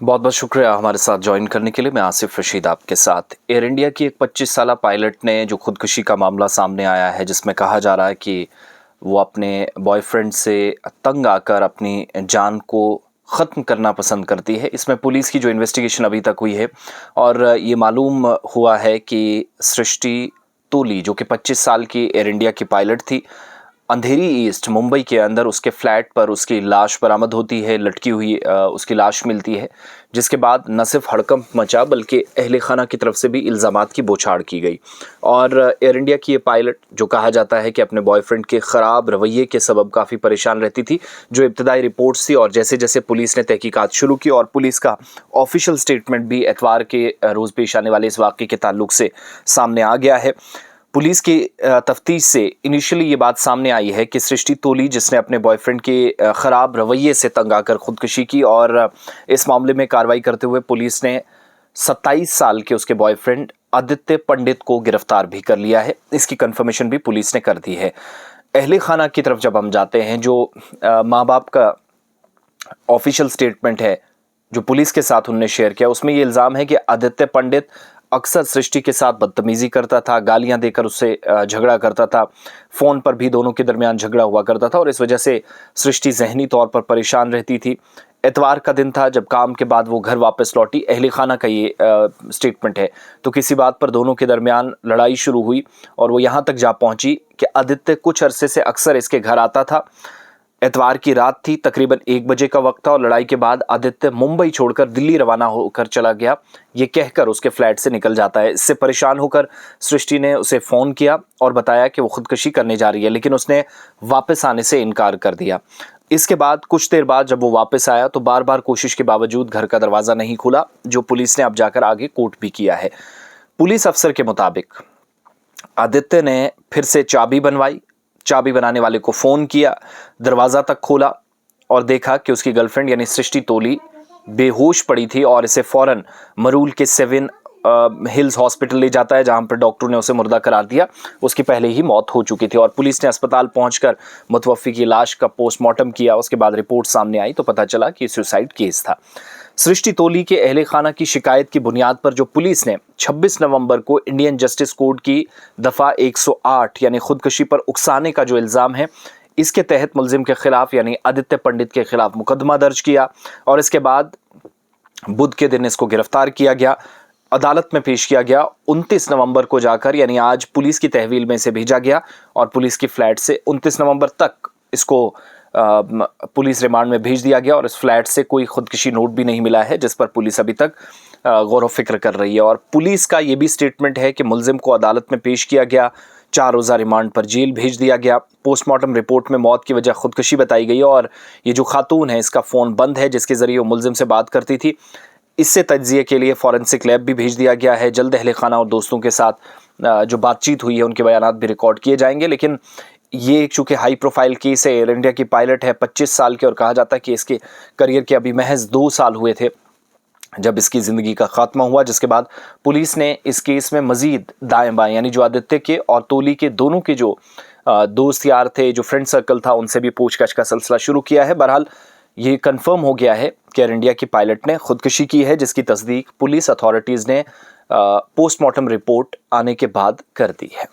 बहुत बहुत शुक्रिया हमारे साथ ज्वाइन करने के लिए। मैं आसिफ रशीद आपके साथ। एयर इंडिया की एक 25 साला पायलट ने जो खुदकुशी का मामला सामने आया है, जिसमें कहा जा रहा है कि वो अपने बॉयफ्रेंड से तंग आकर अपनी जान को ख़त्म करना पसंद करती है। इसमें पुलिस की जो इन्वेस्टिगेशन अभी तक हुई है और ये मालूम हुआ है कि सृष्टि तोली, जो कि 25 साल की एयर इंडिया की पायलट थी, अंधेरी ईस्ट मुंबई के अंदर उसके फ्लैट पर उसकी लाश बरामद होती है, लटकी हुई उसकी लाश मिलती है। जिसके बाद न सिर्फ हड़कंप मचा बल्कि अहले खाना की तरफ से भी इल्ज़ामात की बौछार की गई। और एयर इंडिया की ये पायलट, जो कहा जाता है कि अपने बॉयफ्रेंड के ख़राब रवैये के सबब काफ़ी परेशान रहती थी, जो इब्तदाई रिपोर्ट्स थी और जैसे जैसे पुलिस ने तहकीकात शुरू की और पुलिस का ऑफिशियल स्टेटमेंट भी एतवार के रोज़ पेश आने वाले इस वाक़े के ताल्लुक से सामने आ गया है। पुलिस की तफ्तीश से इनिशियली ये बात सामने आई है कि सृष्टि तोली, जिसने अपने बॉयफ्रेंड के ख़राब रवैये से तंग आकर खुदकुशी की, और इस मामले में कार्रवाई करते हुए पुलिस ने 27 साल के उसके बॉयफ्रेंड आदित्य पंडित को गिरफ्तार भी कर लिया है। इसकी कंफर्मेशन भी पुलिस ने कर दी है। अहले खाना की तरफ जब हम जाते हैं, जो माँ बाप का ऑफिशियल स्टेटमेंट है जो पुलिस के साथ उनने शेयर किया, उसमें ये इल्ज़ाम है कि आदित्य पंडित अक्सर सृष्टि के साथ बदतमीजी करता था, गालियां देकर उससे झगड़ा करता था, फ़ोन पर भी दोनों के दरमियान झगड़ा हुआ करता था और इस वजह से सृष्टि जहनी तौर पर परेशान रहती थी। एतवार का दिन था जब काम के बाद वो घर वापस लौटी। अहले खाना का ये स्टेटमेंट है। तो किसी बात पर दोनों के दरमियान लड़ाई शुरू हुई और वो यहाँ तक जा पहुँची कि आदित्य कुछ अरसे से अक्सर इसके घर आता था। एतवार की रात थी, तकरीबन 1 बजे का वक्त था और लड़ाई के बाद आदित्य मुंबई छोड़कर दिल्ली रवाना होकर चला गया, ये कहकर उसके फ्लैट से निकल जाता है। इससे परेशान होकर सृष्टि ने उसे फ़ोन किया और बताया कि वो खुदकुशी करने जा रही है, लेकिन उसने वापस आने से इनकार कर दिया। इसके बाद कुछ देर बाद जब वो वापस आया तो बार बार कोशिश के बावजूद घर का दरवाज़ा नहीं खुला, जो पुलिस ने अब जाकर आगे कोर्ट भी किया है। पुलिस अफसर के मुताबिक आदित्य ने फिर से चाबी बनवाई, चाबी बनाने वाले को फ़ोन किया, दरवाज़ा तक खोला और देखा कि उसकी गर्लफ्रेंड यानी सृष्टि तोली बेहोश पड़ी थी और इसे फ़ौरन मरूल के 7 हिल्स हॉस्पिटल ले जाता है, जहां पर डॉक्टरों ने उसे मुर्दा करार दिया। उसकी पहले ही मौत हो चुकी थी और पुलिस ने अस्पताल पहुंचकर मुतवफ़्फ़ी की लाश का पोस्टमार्टम किया। उसके बाद रिपोर्ट सामने आई तो पता चला कि सुसाइड केस था। सृष्टि तोली के अहले खाना की शिकायत की बुनियाद पर जो पुलिस ने 26 नवंबर को इंडियन जस्टिस कोड की दफ़ा 108 यानी खुदकुशी पर उकसाने का जो इल्ज़ाम है, इसके तहत मुलजिम के खिलाफ यानी आदित्य पंडित के खिलाफ मुकदमा दर्ज किया और इसके बाद बुध के दिन इसको गिरफ्तार किया गया, अदालत में पेश किया गया। 29 नवंबर को जाकर यानी आज पुलिस की तहवील में इसे भेजा गया और पुलिस की फ्लैट से 29 नवंबर तक इसको पुलिस रिमांड में भेज दिया गया और इस फ्लैट से कोई खुदकुशी नोट भी नहीं मिला है, जिस पर पुलिस अभी तक गौर व फिक्र कर रही है। और पुलिस का ये भी स्टेटमेंट है कि मुलजिम को अदालत में पेश किया गया, 4 रोज़ा रिमांड पर जेल भेज दिया गया। पोस्टमार्टम रिपोर्ट में मौत की वजह खुदकुशी बताई गई और ये जो खातून है, इसका फ़ोन बंद है जिसके ज़रिए वो मुलजिम से बात करती थी। इससे तज्ज़िये के लिए फॉरेंसिक लैब भी भेज दिया गया है। जल्द अहले खाना और दोस्तों के साथ जो बातचीत हुई है उनके बयानात भी रिकॉर्ड किए जाएंगे। लेकिन ये चूँकि हाई प्रोफाइल केस है, एयर इंडिया की पायलट है, 25 साल की, और कहा जाता है कि इसके करियर के अभी महज 2 साल हुए थे जब इसकी ज़िंदगी का खात्मा हुआ, जिसके बाद पुलिस ने इस केस में मज़ीद दाएं बाएं यानी जो आदित्य के और तोली के दोनों के जो दोस्त यार थे, जो फ्रेंड सर्कल था, उनसे भी पूछताछ का सिलसिला शुरू किया है। बहरहाल ये कंफर्म हो गया है कि एयर इंडिया की पायलट ने खुदकुशी की है, जिसकी तस्दीक पुलिस अथॉरिटीज़ ने पोस्टमार्टम रिपोर्ट आने के बाद कर दी है।